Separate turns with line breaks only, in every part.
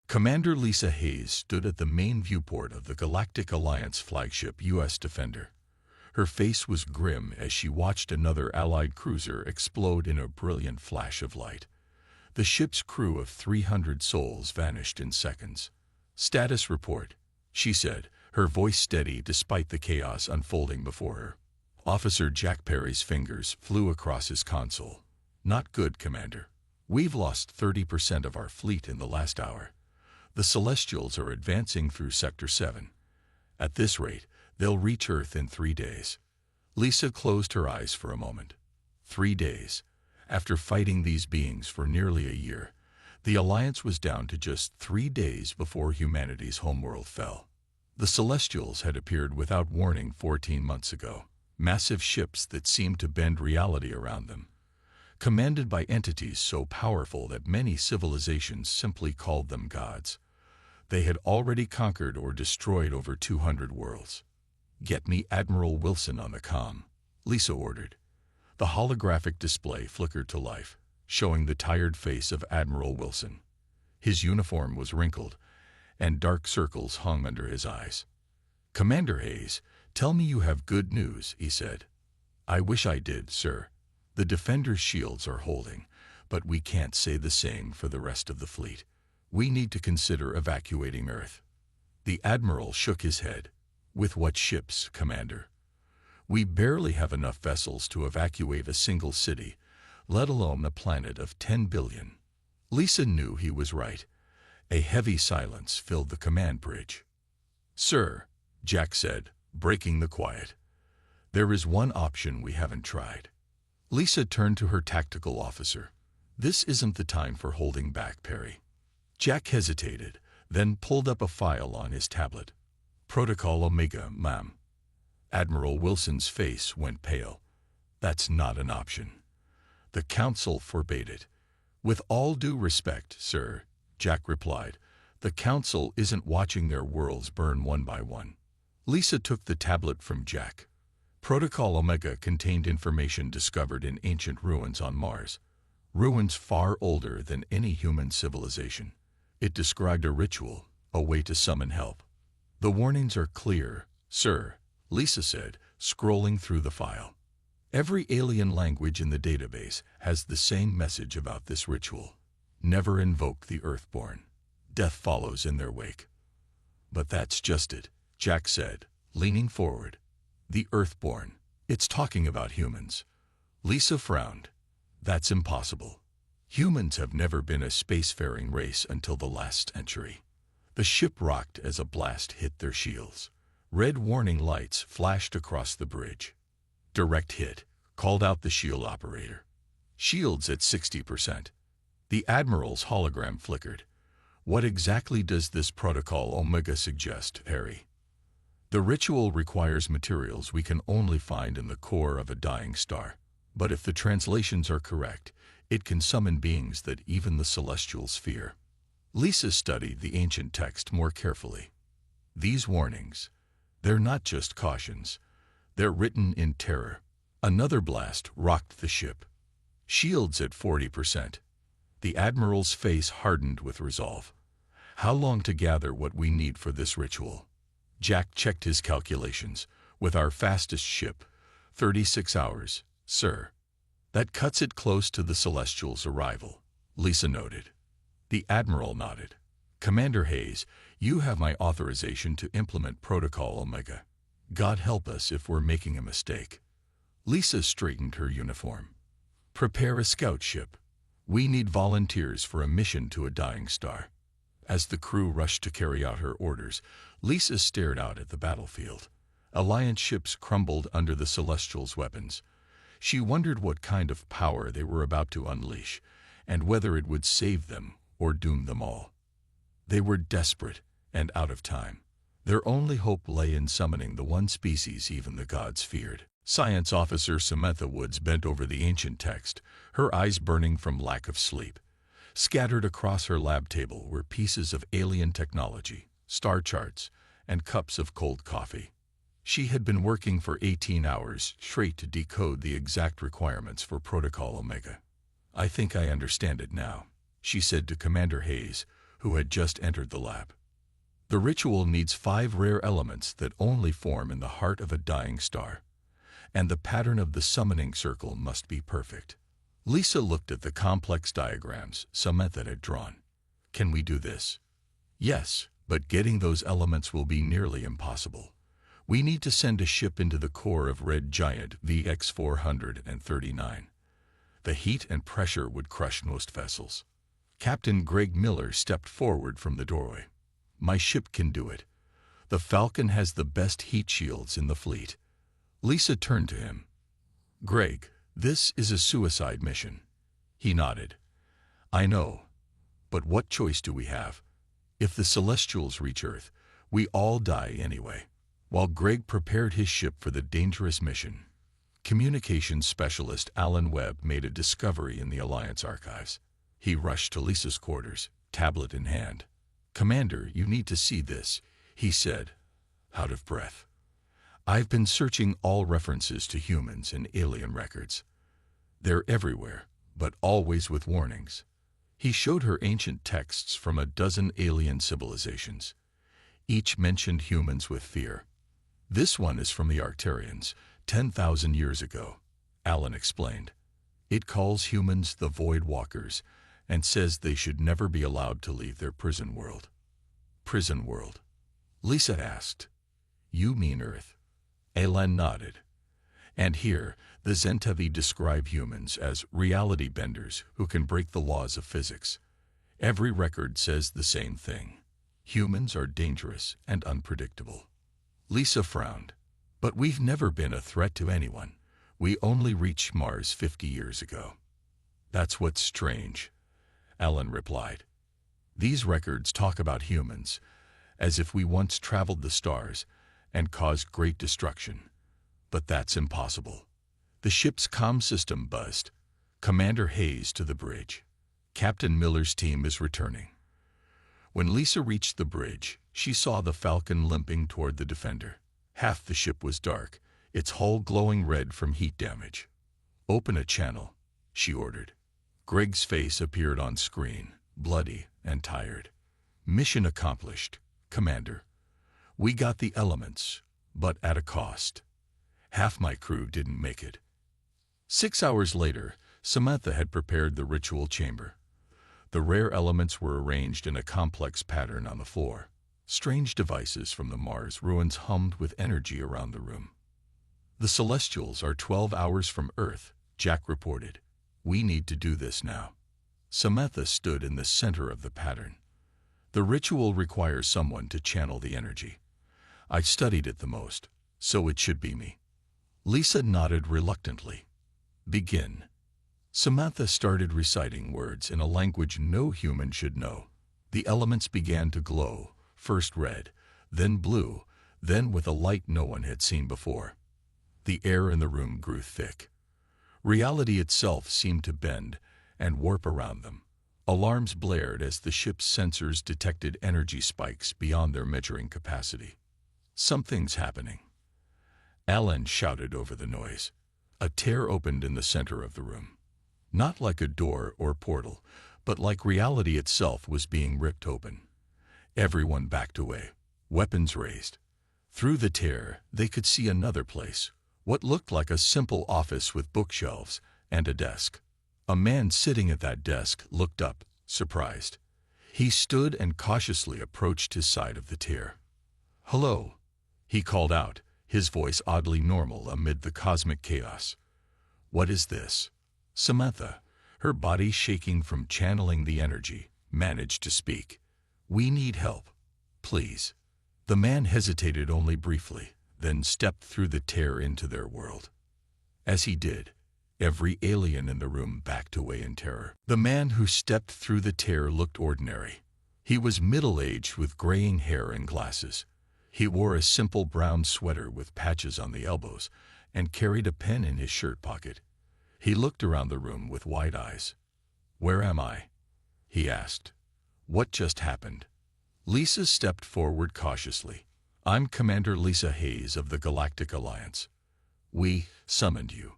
Commander Lisa Hayes stood at the main viewport of the Galactic Alliance flagship U.S. Defender. Her face was grim as she watched another Allied cruiser explode in a brilliant flash of light. The ship's crew of 300 souls vanished in seconds. "Status report," she said, her voice steady despite the chaos unfolding before her. Officer Jack Perry's fingers flew across his console. "Not good, Commander. We've lost 30% of our fleet in the last hour. The Celestials are advancing through Sector 7. At this rate, they'll reach Earth in 3 days." Lisa closed her eyes for a moment. 3 days. After fighting these beings for nearly a year, the Alliance was down to just 3 days before humanity's homeworld fell. The Celestials had appeared without warning 14 months ago, massive ships that seemed to bend reality around them, commanded by entities so powerful that many civilizations simply called them gods. They had already conquered or destroyed over 200 worlds. "Get me Admiral Wilson on the comm," Lisa ordered. The holographic display flickered to life, showing the tired face of Admiral Wilson. His uniform was wrinkled, and dark circles hung under his eyes. "Commander Hayes, tell me you have good news," he said. "I wish I did, sir. The Defender's shields are holding, but we can't say the same for the rest of the fleet. We need to consider evacuating Earth." The Admiral shook his head. "With what ships, Commander? We barely have enough vessels to evacuate a single city, let alone a planet of 10 billion. Lisa knew he was right. A heavy silence filled the command bridge. "Sir," Jack said, breaking the quiet, "there is one option we haven't tried." Lisa turned to her tactical officer. "This isn't the time for holding back, Perry." Jack hesitated, then pulled up a file on his tablet. "Protocol Omega, ma'am." Admiral Wilson's face went pale. "That's not an option. The Council forbade it." "With all due respect, sir," Jack replied, "the Council isn't watching their worlds burn one by one." Lisa took the tablet from Jack. Protocol Omega contained information discovered in ancient ruins on Mars, ruins far older than any human civilization. It described a ritual, a way to summon help. "The warnings are clear, sir," Lisa said, scrolling through the file. "Every alien language in the database has the same message about this ritual. Never invoke the Earthborn. Death follows in their wake." "But that's just it," Jack said, leaning forward. "The Earthborn. It's talking about humans." Lisa frowned. "That's impossible. Humans have never been a spacefaring race until the last century." The ship rocked as a blast hit their shields. Red warning lights flashed across the bridge. "Direct hit," called out the shield operator. "Shields at 60%. The Admiral's hologram flickered. "What exactly does this Protocol Omega suggest, Harry?" "The ritual requires materials we can only find in the core of a dying star. But if the translations are correct, it can summon beings that even the Celestials fear." Lisa studied the ancient text more carefully. "These warnings, they're not just cautions. They're written in terror." Another blast rocked the ship. "Shields at 40%. The Admiral's face hardened with resolve. "How long to gather what we need for this ritual?" Jack checked his calculations. "With our fastest ship, 36 hours, sir." "That cuts it close to the Celestials' arrival," Lisa noted. The Admiral nodded. "Commander Hayes, you have my authorization to implement Protocol Omega. God help us if we're making a mistake." Lisa straightened her uniform. "Prepare a scout ship. We need volunteers for a mission to a dying star." As the crew rushed to carry out her orders, Lisa stared out at the battlefield. Alliance ships crumbled under the Celestials' weapons. She wondered what kind of power they were about to unleash, and whether it would save them or doom them all. They were desperate and out of time. Their only hope lay in summoning the one species even the gods feared. Science Officer Samantha Woods bent over the ancient text, her eyes burning from lack of sleep. Scattered across her lab table were pieces of alien technology, star charts, and cups of cold coffee. She had been working for 18 hours straight to decode the exact requirements for Protocol Omega. "I think I understand it now," she said to Commander Hayes, who had just entered the lab. The ritual needs 5 rare elements that only form in the heart of a dying star, and the pattern of the summoning circle must be perfect. Lisa looked at the complex diagrams Samantha had drawn. Can we do this? Yes, but getting those elements will be nearly impossible. We need to send a ship into the core of Red Giant VX-439. The heat and pressure would crush most vessels. Captain Greg Miller stepped forward from the doorway. My ship can do it. The Falcon has the best heat shields in the fleet. Lisa turned to him. Greg, this is a suicide mission. He nodded. I know. But what choice do we have? If the Celestials reach Earth, we all die anyway. While Greg prepared his ship for the dangerous mission, communications specialist Alan Webb made a discovery in the Alliance archives. He rushed to Lisa's quarters, tablet in hand. Commander, you need to see this, he said, out of breath. I've been searching all references to humans and alien records. They're everywhere, but always with warnings. He showed her ancient texts from a dozen alien civilizations. Each mentioned humans with fear. This one is from the Arcturians, 10,000 years ago, Alan explained. It calls humans the Void Walkers and says they should never be allowed to leave their prison world. Prison world? Lisa asked. You mean Earth? Alan nodded. And here, the Zentavi describe humans as reality benders who can break the laws of physics. Every record says the same thing. Humans are dangerous and unpredictable. Lisa frowned. But we've never been a threat to anyone. We only reached Mars 50 years ago. That's what's strange, Alan replied. These records talk about humans, as if we once traveled the stars and caused great destruction. But that's impossible. The ship's comm system buzzed. Commander Hayes to the bridge. Captain Miller's team is returning. When Lisa reached the bridge, she saw the Falcon limping toward the Defender. Half the ship was dark, its hull glowing red from heat damage. Open a channel, she ordered. Greg's face appeared on screen, bloody and tired. Mission accomplished, Commander. We got the elements, but at a cost. Half my crew didn't make it. 6 hours later, Samantha had prepared the ritual chamber. The rare elements were arranged in a complex pattern on the floor. Strange devices from the Mars ruins hummed with energy around the room. The Celestials are 12 hours from Earth, Jack reported. We need to do this now. Samantha stood in the center of the pattern. The ritual requires someone to channel the energy. I studied it the most, so it should be me. Lisa nodded reluctantly. Begin. Samantha started reciting words in a language no human should know. The elements began to glow, first red, then blue, then with a light no one had seen before. The air in the room grew thick. Reality itself seemed to bend and warp around them. Alarms blared as the ship's sensors detected energy spikes beyond their measuring capacity. Something's happening. Alan shouted over the noise. A tear opened in the center of the room. Not like a door or portal, but like reality itself was being ripped open. Everyone backed away, weapons raised. Through the tear, they could see another place, what looked like a simple office with bookshelves and a desk. A man sitting at that desk looked up, surprised. He stood and cautiously approached his side of the tear. "Hello," he called out, his voice oddly normal amid the cosmic chaos. "What is this?" Samantha, her body shaking from channeling the energy, managed to speak. "We need help. Please." The man hesitated only briefly, then stepped through the tear into their world. As he did, every alien in the room backed away in terror. The man who stepped through the tear looked ordinary. He was middle-aged with graying hair and glasses. He wore a simple brown sweater with patches on the elbows and carried a pen in his shirt pocket. He looked around the room with wide eyes. "Where am I?" he asked. "What just happened?" Lisa stepped forward cautiously. "I'm Commander Lisa Hayes of the Galactic Alliance. We summoned you."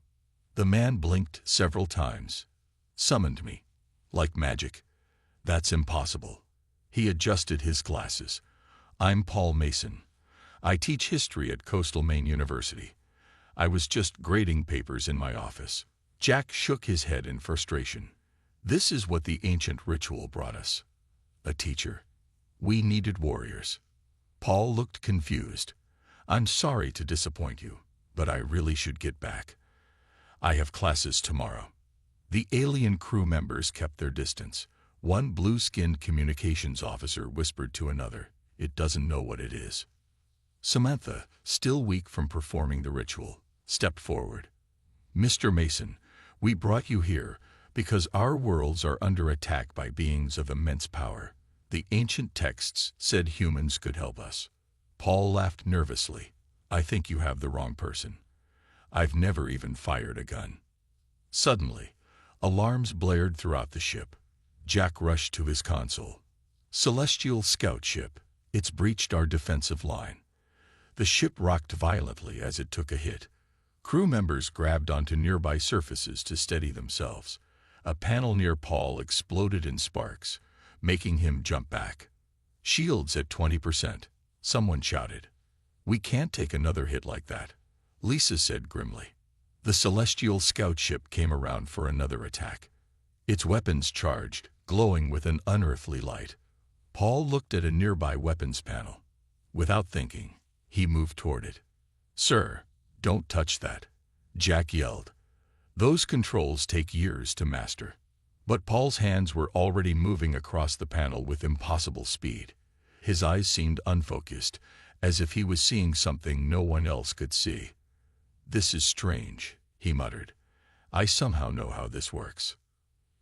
The man blinked several times. "Summoned me? Like magic? That's impossible." He adjusted his glasses. I'm Paul Mason. I teach history at Coastal Maine University. I was just grading papers in my office. Jack shook his head in frustration. This is what the ancient ritual brought us. A teacher. We needed warriors. Paul looked confused. I'm sorry to disappoint you, but I really should get back. I have classes tomorrow. The alien crew members kept their distance. One blue-skinned communications officer whispered to another, "It doesn't know what it is." Samantha, still weak from performing the ritual, stepped forward. "Mr. Mason, we brought you here because our worlds are under attack by beings of immense power. The ancient texts said humans could help us." Paul laughed nervously. "I think you have the wrong person. I've never even fired a gun." Suddenly, alarms blared throughout the ship. Jack rushed to his console. "Celestial scout ship. It's breached our defensive line." The ship rocked violently as it took a hit. Crew members grabbed onto nearby surfaces to steady themselves. A panel near Paul exploded in sparks, making him jump back. "Shields at 20%, someone shouted. "We can't take another hit like that," Lisa said grimly. The Celestial scout ship came around for another attack. Its weapons charged, glowing with an unearthly light. Paul looked at a nearby weapons panel. Without thinking, he moved toward it. "Sir, don't touch that," Jack yelled. "Those controls take years to master." But Paul's hands were already moving across the panel with impossible speed. His eyes seemed unfocused, as if he was seeing something no one else could see. "This is strange," he muttered. "I somehow know how this works."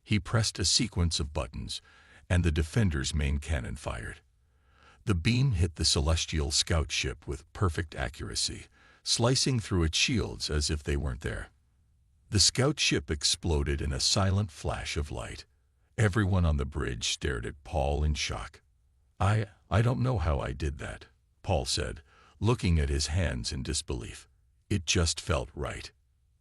He pressed a sequence of buttons, and the Defender's main cannon fired. The beam hit the Celestial scout ship with perfect accuracy, slicing through its shields as if they weren't there. The scout ship exploded in a silent flash of light. Everyone on the bridge stared at Paul in shock. I don't know how I did that," Paul said, looking at his hands in disbelief. "It just felt right."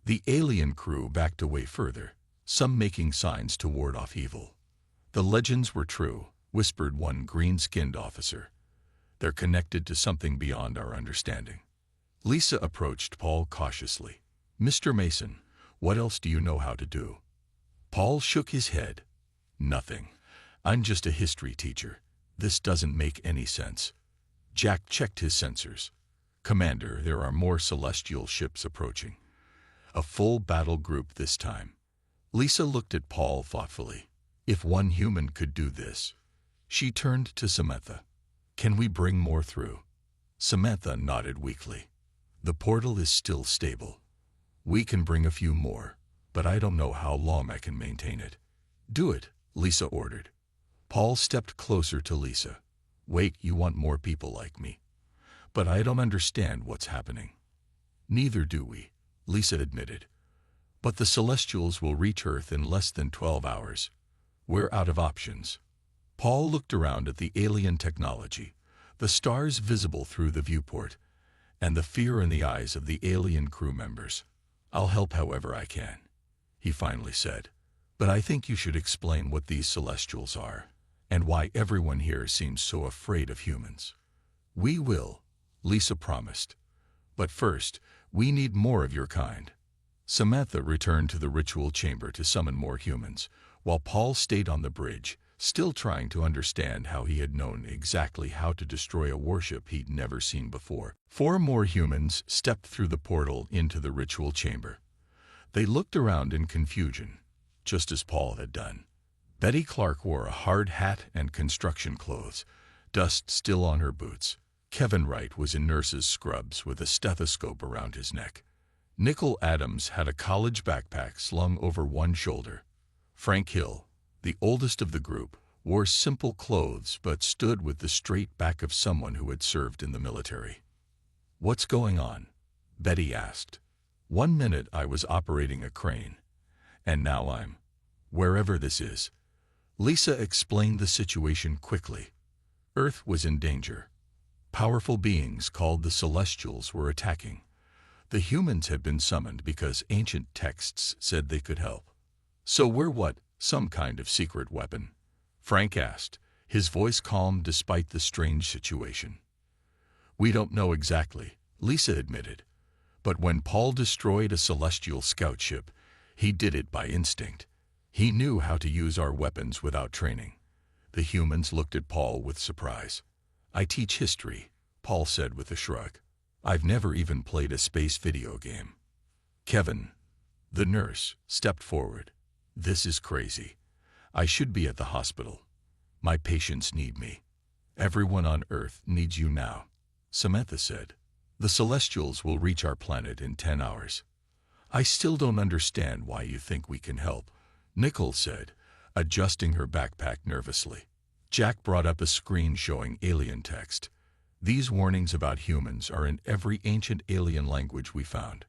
The alien crew backed away further, some making signs to ward off evil. "The legends were true," whispered one green-skinned officer. "They're connected to something beyond our understanding." Lisa approached Paul cautiously. "Mr. Mason, what else do you know how to do?" Paul shook his head. "Nothing. I'm just a history teacher. This doesn't make any sense." Jack checked his sensors. "Commander, there are more celestial ships approaching. A full battle group this time." Lisa looked at Paul thoughtfully. "If one human could do this." She turned to Samantha. "Can we bring more through?" Samantha nodded weakly. "The portal is still stable. We can bring a few more, but I don't know how long I can maintain it." "Do it," Lisa ordered. Paul stepped closer to Lisa. "Wait, you want more people like me. But I don't understand what's happening." "Neither do we," Lisa admitted. "But the Celestials will reach Earth in less than 12 hours. We're out of options." Paul looked around at the alien technology, the stars visible through the viewport, and the fear in the eyes of the alien crew members. "I'll help however I can," he finally said. "But I think you should explain what these Celestials are, and why everyone here seems so afraid of humans." "We will," Lisa promised. "But first, we need more of your kind." Samantha returned to the ritual chamber to summon more humans, while Paul stayed on the bridge, still trying to understand how he had known exactly how to destroy a warship he'd never seen before. 4 more humans stepped through the portal into the ritual chamber. They looked around in confusion, just as Paul had done. Betty Clark wore a hard hat and construction clothes, dust still on her boots. Kevin Wright was in nurse's scrubs with a stethoscope around his neck. Nickel Adams had a college backpack slung over one shoulder. Frank Hill, the oldest of the group, wore simple clothes but stood with the straight back of someone who had served in the military. "What's going on?" Betty asked. "1 minute I was operating a crane, and now I'm wherever this is." Lisa explained the situation quickly. Earth was in danger. Powerful beings called the Celestials were attacking. The humans had been summoned because ancient texts said they could help. "So we're what, some kind of secret weapon?" Frank asked, his voice calm despite the strange situation. "We don't know exactly," Lisa admitted. "But when Paul destroyed a celestial scout ship, he did it by instinct. He knew how to use our weapons without training." The humans looked at Paul with surprise. "I teach history," Paul said with a shrug. "I've never even played a space video game." Kevin, the nurse, stepped forward. "This is crazy. I should be at the hospital. My patients need me. Everyone on Earth needs you now," Samantha said. "The Celestials will reach our planet in 10 hours. "I still don't understand why you think we can help," Nicole said, adjusting her backpack nervously. Jack brought up a screen showing alien text. "These warnings about humans are in every ancient alien language we found.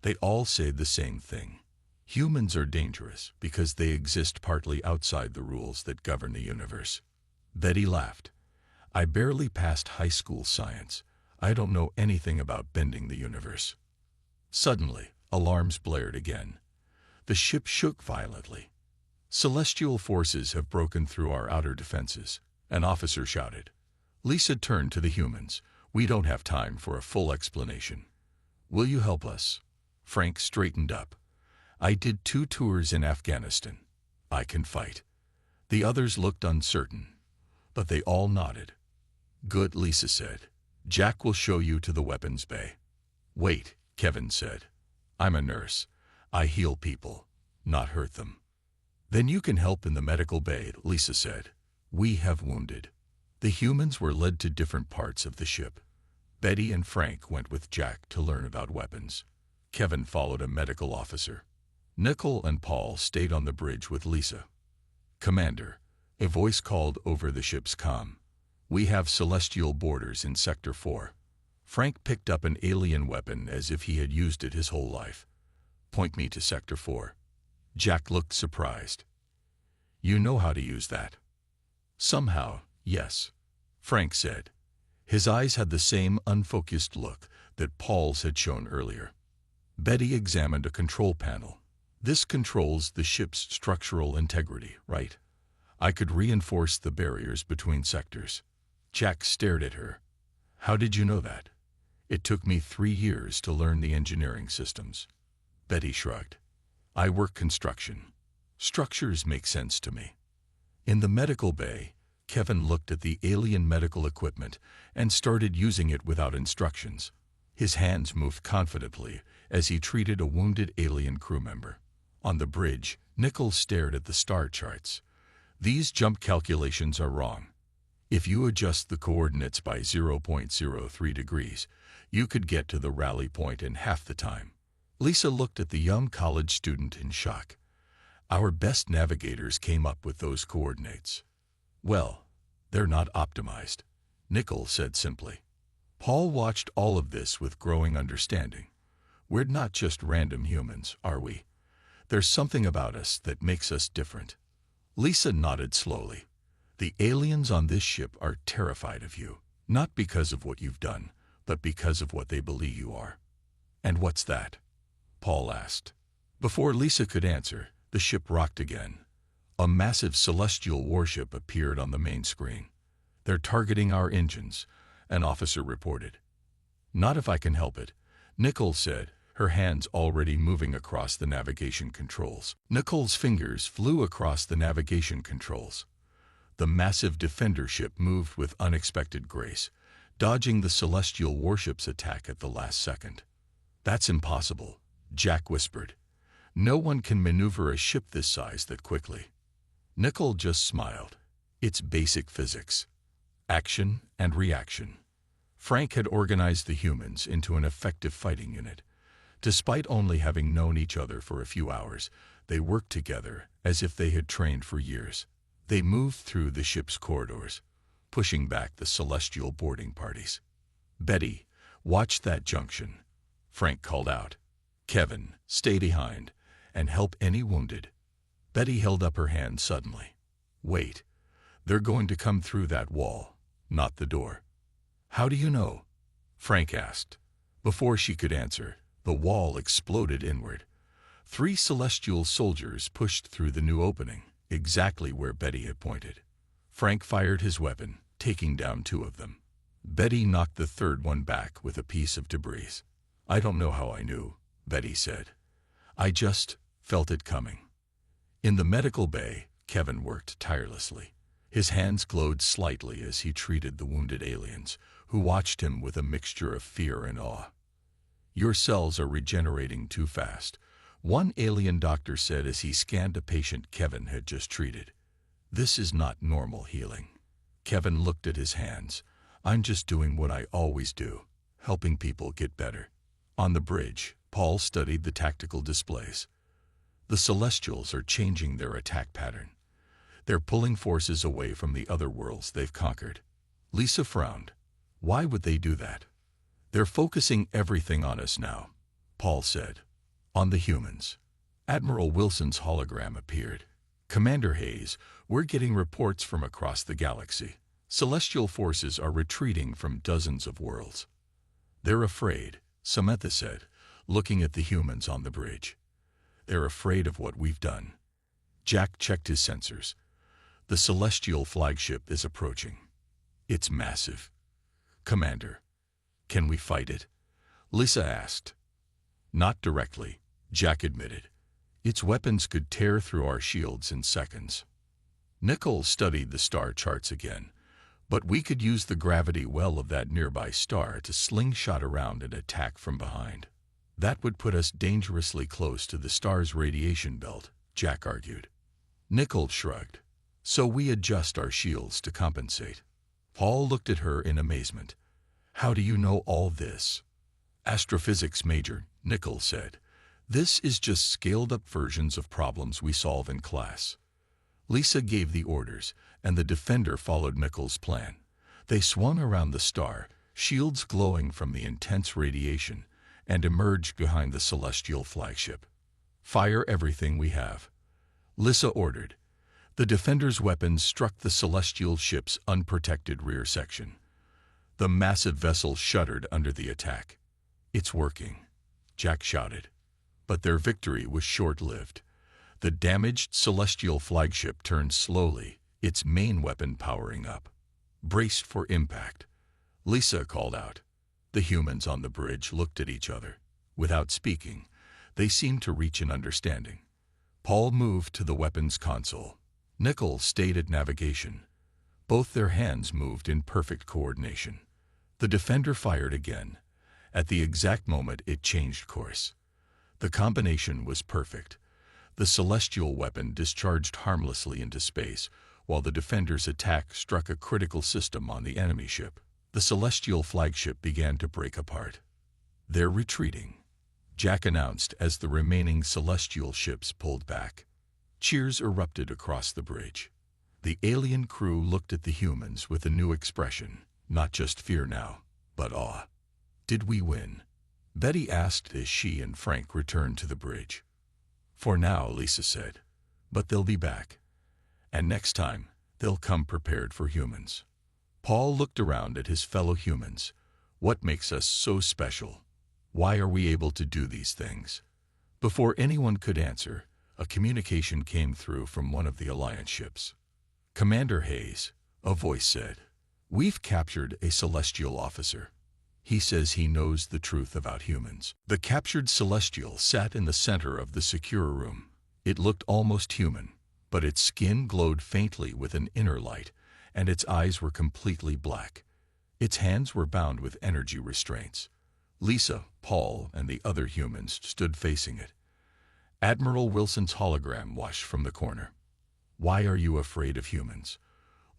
They all say the same thing. Humans are dangerous because they exist partly outside the rules that govern the universe." Betty laughed. "I barely passed high school science. I don't know anything about bending the universe." Suddenly, alarms blared again. The ship shook violently. "Celestial forces have broken through our outer defenses," an officer shouted. Lisa turned to the humans. "We don't have time for a full explanation. Will you help us?" Frank straightened up. "I did 2 tours in Afghanistan. I can fight." The others looked uncertain, but they all nodded. "Good," Lisa said. "Jack will show you to the weapons bay." "Wait," Kevin said. "I'm a nurse. I heal people, not hurt them." "Then you can help in the medical bay," Lisa said. "We have wounded." The humans were led to different parts of the ship. Betty and Frank went with Jack to learn about weapons. Kevin followed a medical officer. Nicole and Paul stayed on the bridge with Lisa. "Commander," a voice called over the ship's comm. "We have celestial boarders in Sector 4. Frank picked up an alien weapon as if he had used it his whole life. "Point me to Sector 4. Jack looked surprised. "You know how to use that?" "Somehow, yes," Frank said. His eyes had the same unfocused look that Paul's had shown earlier. Betty examined a control panel. "This controls the ship's structural integrity, right? I could reinforce the barriers between sectors." Jack stared at her. "How did you know that?" "It took me 3 years to learn the engineering systems." Betty shrugged. "I work construction. Structures make sense to me." In the medical bay, Kevin looked at the alien medical equipment and started using it without instructions. His hands moved confidently as he treated a wounded alien crew member. On the bridge, Nicole stared at the star charts. "These jump calculations are wrong. If you adjust the coordinates by 0.03 degrees, you could get to the rally point in half the time." Lisa looked at the young college student in shock. "Our best navigators came up with those coordinates." "Well, they're not optimized," Nicole said simply. Paul watched all of this with growing understanding. "We're not just random humans, are we? There's something about us that makes us different." Lisa nodded slowly. "The aliens on this ship are terrified of you, not because of what you've done, but because of what they believe you are." "And what's that?" Paul asked. Before Lisa could answer, the ship rocked again. A massive celestial warship appeared on the main screen. "They're targeting our engines," an officer reported. "Not if I can help it," Nicole said, her hands already moving across the navigation controls. Nicole's fingers flew across the navigation controls. The massive defender ship moved with unexpected grace, dodging the celestial warship's attack at the last second. "That's impossible," Jack whispered. "No one can maneuver a ship this size that quickly." Nicole just smiled. "It's basic physics. Action and reaction." Frank had organized the humans into an effective fighting unit. Despite only having known each other for a few hours, they worked together as if they had trained for years. They moved through the ship's corridors, pushing back the celestial boarding parties. "Betty, watch that junction," Frank called out. "Kevin, stay behind and help any wounded." Betty held up her hand suddenly. "Wait, they're going to come through that wall, not the door." "How do you know?" Frank asked. Before she could answer, the wall exploded inward. 3 celestial soldiers pushed through the new opening, exactly where Betty had pointed. Frank fired his weapon, taking down 2 of them. Betty knocked the 3rd one back with a piece of debris. "I don't know how I knew," Betty said. "I just felt it coming." In the medical bay, Kevin worked tirelessly. His hands glowed slightly as he treated the wounded aliens, who watched him with a mixture of fear and awe. "Your cells are regenerating too fast," one alien doctor said as he scanned a patient Kevin had just treated. "This is not normal healing." Kevin looked at his hands. "I'm just doing what I always do, helping people get better." On the bridge, Paul studied the tactical displays. The Celestials are changing their attack pattern. They're pulling forces away from the other worlds they've conquered. Lisa frowned. "Why would they do that?" "They're focusing everything on us now," Paul said. "On the humans." Admiral Wilson's hologram appeared. "Commander Hayes, we're getting reports from across the galaxy. Celestial forces are retreating from dozens of worlds." "They're afraid," Samantha said, looking at the humans on the bridge. "They're afraid of what we've done." Jack checked his sensors. "The Celestial flagship is approaching. It's massive." "Commander, can we fight it?" Lisa asked. "Not directly," Jack admitted. "Its weapons could tear through our shields in seconds." Nickel studied the star charts again. "But we could use the gravity well of that nearby star to slingshot around and attack from behind." "That would put us dangerously close to the star's radiation belt," Jack argued. Nickel shrugged. "So we adjust our shields to compensate." Paul looked at her in amazement. "How do you know all this?" "Astrophysics major," Nickel said. "This is just scaled-up versions of problems we solve in class." Lisa gave the orders, and the Defender followed Nickel's plan. They swung around the star, shields glowing from the intense radiation, and emerged behind the Celestial flagship. "Fire everything we have," Lisa ordered. The Defender's weapons struck the Celestial ship's unprotected rear section. The massive vessel shuddered under the attack. "It's working," Jack shouted. But their victory was short-lived. The damaged Celestial flagship turned slowly, its main weapon powering up. "Braced for impact," Lisa called out. The humans on the bridge looked at each other. Without speaking, they seemed to reach an understanding. Paul moved to the weapons console. Nickel stayed at navigation. Both their hands moved in perfect coordination. The Defender fired again. At the exact moment it changed course. The combination was perfect. The Celestial weapon discharged harmlessly into space, while the Defender's attack struck a critical system on the enemy ship. The Celestial flagship began to break apart. "They're retreating," Jack announced as the remaining Celestial ships pulled back. Cheers erupted across the bridge. The alien crew looked at the humans with a new expression, not just fear now, but awe. "Did we win?" Betty asked as she and Frank returned to the bridge. "For now," Lisa said, "but they'll be back. And next time, they'll come prepared for humans." Paul looked around at his fellow humans. "What makes us so special? Why are we able to do these things?" Before anyone could answer, a communication came through from one of the Alliance ships. "Commander Hayes," a voice said, "we've captured a Celestial officer. He says he knows the truth about humans." The captured Celestial sat in the center of the secure room. It looked almost human, but its skin glowed faintly with an inner light, and its eyes were completely black. Its hands were bound with energy restraints. Lisa, Paul, and the other humans stood facing it. Admiral Wilson's hologram watched from the corner. "Why are you afraid of humans?"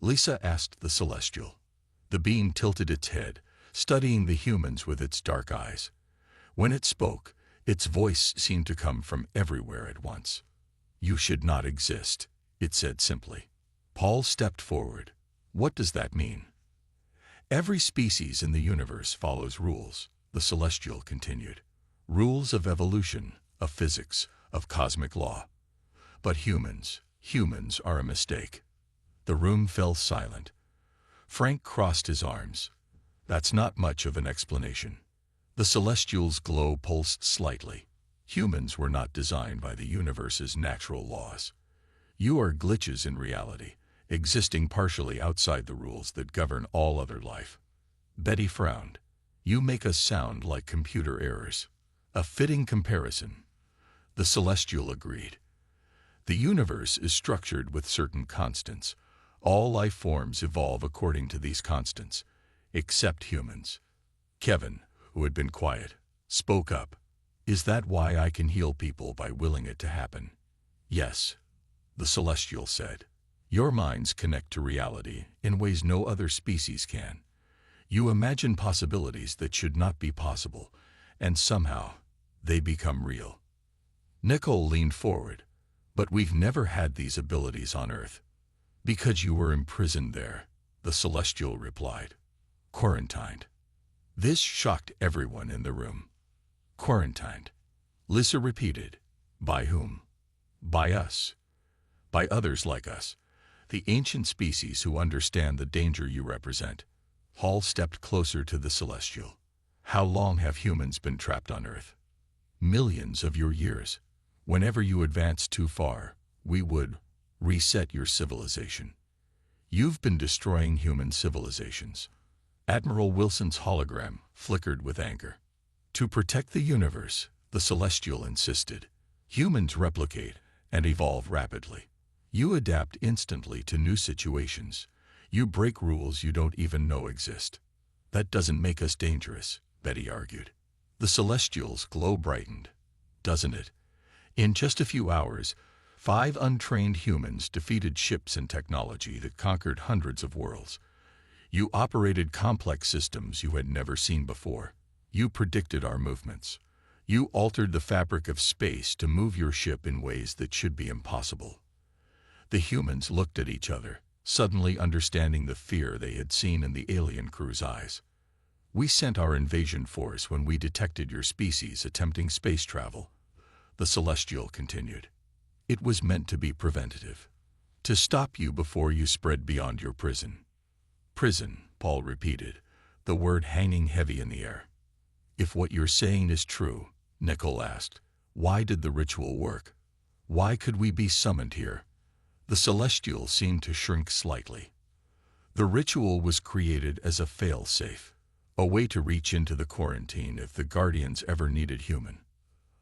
Lisa asked the Celestial. The being tilted its head, studying the humans with its dark eyes. When it spoke, its voice seemed to come from everywhere at once. "You should not exist," it said simply. Paul stepped forward. "What does that mean?" "Every species in the universe follows rules," the Celestial continued. "Rules of evolution, of physics, of cosmic law. But humans are a mistake." The room fell silent. Frank crossed his arms. "That's not much of an explanation." The Celestial's glow pulsed slightly. "Humans were not designed by the universe's natural laws. You are glitches in reality, existing partially outside the rules that govern all other life. Betty frowned. You make us sound like computer errors. A fitting comparison. The Celestial agreed. The universe is structured with certain constants. All life forms evolve according to these constants, except humans. Kevin, who had been quiet, spoke up. Is that why I can heal people by willing it to happen? Yes, the Celestial said. Your minds connect to reality in ways no other species can. You imagine possibilities that should not be possible, and somehow they become real. Nicole leaned forward. But we've never had these abilities on Earth. Because you were imprisoned there, the Celestial replied. Quarantined. This shocked everyone in the room. Quarantined. Lisa repeated. By whom? By us. By others like us. The ancient species who understand the danger you represent. Hall stepped closer to the Celestial. How long have humans been trapped on Earth? Millions of your years. Whenever you advance too far, we would reset your civilization. You've been destroying human civilizations. Admiral Wilson's hologram flickered with anger. To protect the universe, the Celestial insisted. Humans replicate and evolve rapidly. You adapt instantly to new situations. You break rules you don't even know exist. That doesn't make us dangerous, Betty argued. The Celestial's glow brightened. Doesn't it? In just a few hours, 5 untrained humans defeated ships and technology that conquered hundreds of worlds. You operated complex systems you had never seen before. You predicted our movements. You altered the fabric of space to move your ship in ways that should be impossible. The humans looked at each other, suddenly understanding the fear they had seen in the alien crew's eyes. We sent our invasion force when we detected your species attempting space travel. The Celestial continued. It was meant to be preventative. To stop you before you spread beyond your prison. Prison, Paul repeated, the word hanging heavy in the air. If what you're saying is true, Nicole asked, why did the ritual work? Why could we be summoned here? The Celestial seemed to shrink slightly. The ritual was created as a fail-safe, a way to reach into the quarantine if the Guardians ever needed human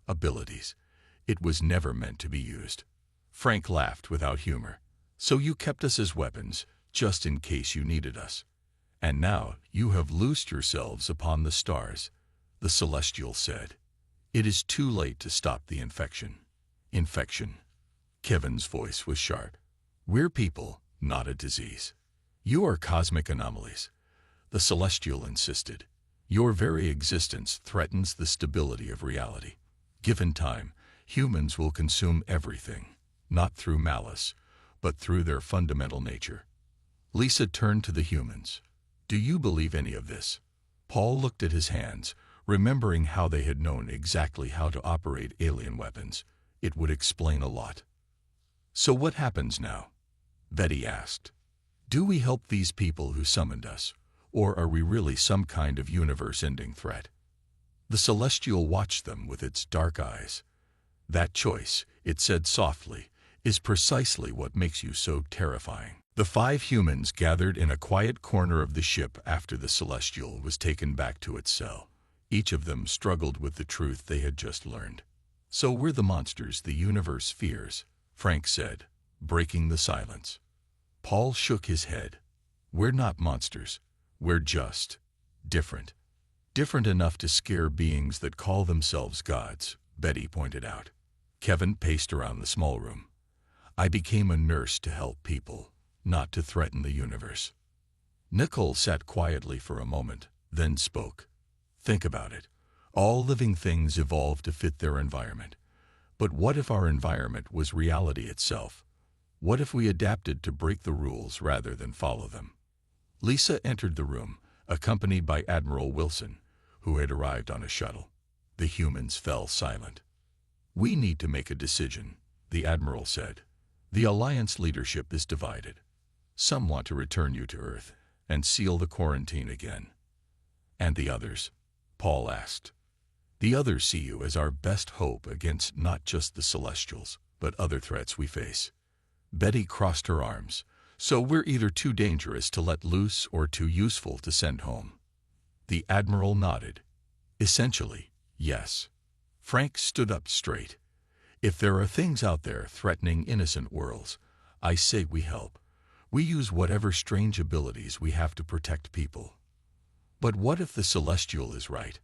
abilities. It was never meant to be used. Frank laughed without humor. So you kept us as weapons, just in case you needed us. And now you have loosed yourselves upon the stars, the Celestial said. It is too late to stop the infection. Infection. Kevin's voice was sharp. We're people, not a disease. You are cosmic anomalies. The Celestial insisted. Your very existence threatens the stability of reality. Given time, humans will consume everything, not through malice, but through their fundamental nature. Lisa turned to the humans. Do you believe any of this? Paul looked at his hands, remembering how they had known exactly how to operate alien weapons. It would explain a lot. So what happens now? Betty asked. Do we help these people who summoned us, or are we really some kind of universe-ending threat? The Celestial watched them with its dark eyes. That choice, it said softly, is precisely what makes you so terrifying. The 5 humans gathered in a quiet corner of the ship after the Celestial was taken back to its cell. Each of them struggled with the truth they had just learned. So we're the monsters the universe fears, Frank said, breaking the silence. Paul shook his head. We're not monsters. We're just different. Different enough to scare beings that call themselves gods, Betty pointed out. Kevin paced around the small room. I became a nurse to help people, not to threaten the universe. Nicole sat quietly for a moment, then spoke. Think about it. All living things evolve to fit their environment. But what if our environment was reality itself? What if we adapted to break the rules rather than follow them? Lisa entered the room, accompanied by Admiral Wilson, who had arrived on a shuttle. The humans fell silent. We need to make a decision, the Admiral said. The Alliance leadership is divided. Some want to return you to Earth and seal the quarantine again. And the others? Paul asked. The others see you as our best hope against not just the Celestials, but other threats we face. Betty crossed her arms, So we're either too dangerous to let loose or too useful to send home. The Admiral nodded. Essentially, yes. Frank stood up straight. If there are things out there threatening innocent worlds, I say we help. We use whatever strange abilities we have to protect people. But what if the Celestial is right?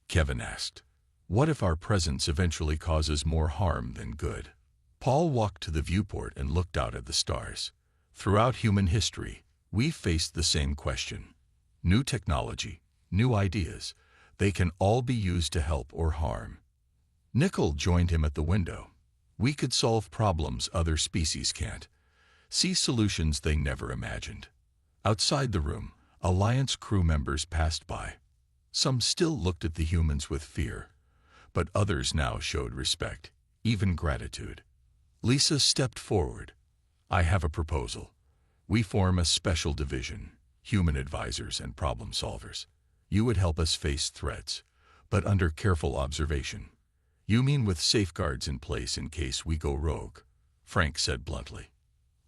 Kevin asked. What if our presence eventually causes more harm than good? Paul walked to the viewport and looked out at the stars. Throughout human history, we've faced the same question. New technology, new ideas, they can all be used to help or harm. Nickel joined him at the window. We could solve problems other species can't. See solutions they never imagined. Outside the room, Alliance crew members passed by. Some still looked at the humans with fear, but others now showed respect, even gratitude. Lisa stepped forward. I have a proposal. We form a special division, human advisors and problem solvers. You would help us face threats, but under careful observation. You mean with safeguards in place in case we go rogue? Frank said bluntly.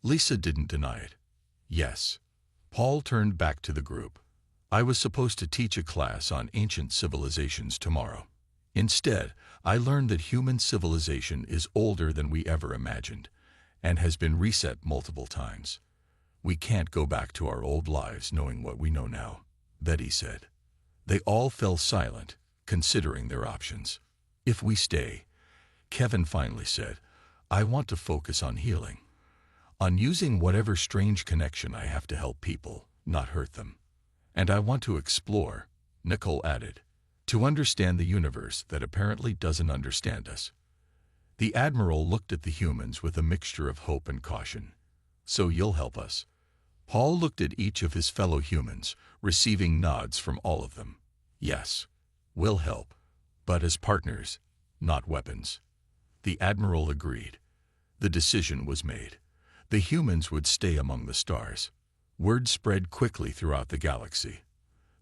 Lisa didn't deny it. Yes. Paul turned back to the group. I was supposed to teach a class on ancient civilizations tomorrow. Instead, I learned that human civilization is older than we ever imagined, and has been reset multiple times. We can't go back to our old lives knowing what we know now, Betty said. They all fell silent, considering their options. If we stay, Kevin finally said, I want to focus on healing. On using whatever strange connection I have to help people, not hurt them. And I want to explore, Nicole added, to understand the universe that apparently doesn't understand us. The Admiral looked at the humans with a mixture of hope and caution. So you'll help us? Paul looked at each of his fellow humans, receiving nods from all of them. Yes, we'll help, but as partners, not weapons. The Admiral agreed. The decision was made. The humans would stay among the stars. Word spread quickly throughout the galaxy.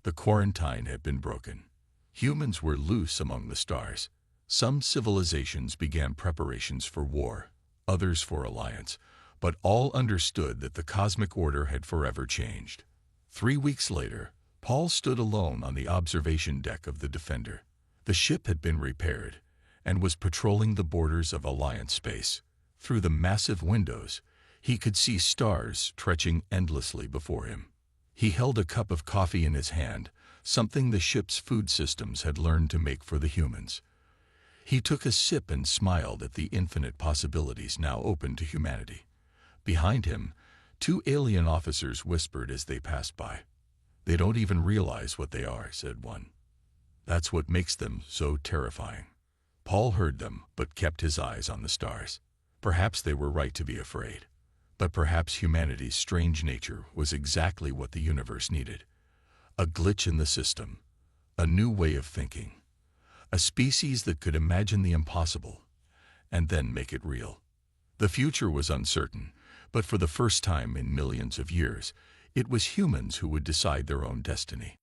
The quarantine had been broken. Humans were loose among the stars. Some civilizations began preparations for war, others for alliance, but all understood that the cosmic order had forever changed. 3 weeks later, Paul stood alone on the observation deck of the Defender. The ship had been repaired and was patrolling the borders of Alliance space. Through the massive windows, he could see stars stretching endlessly before him. He held a cup of coffee in his hand, something the ship's food systems had learned to make for the humans. He took a sip and smiled at the infinite possibilities now open to humanity. Behind him, 2 alien officers whispered as they passed by. They don't even realize what they are, said one. That's what makes them so terrifying. Paul heard them, but kept his eyes on the stars. Perhaps they were right to be afraid. But perhaps humanity's strange nature was exactly what the universe needed. A glitch in the system, a new way of thinking, a species that could imagine the impossible and then make it real. The future was uncertain, but for the first time in millions of years, it was humans who would decide their own destiny.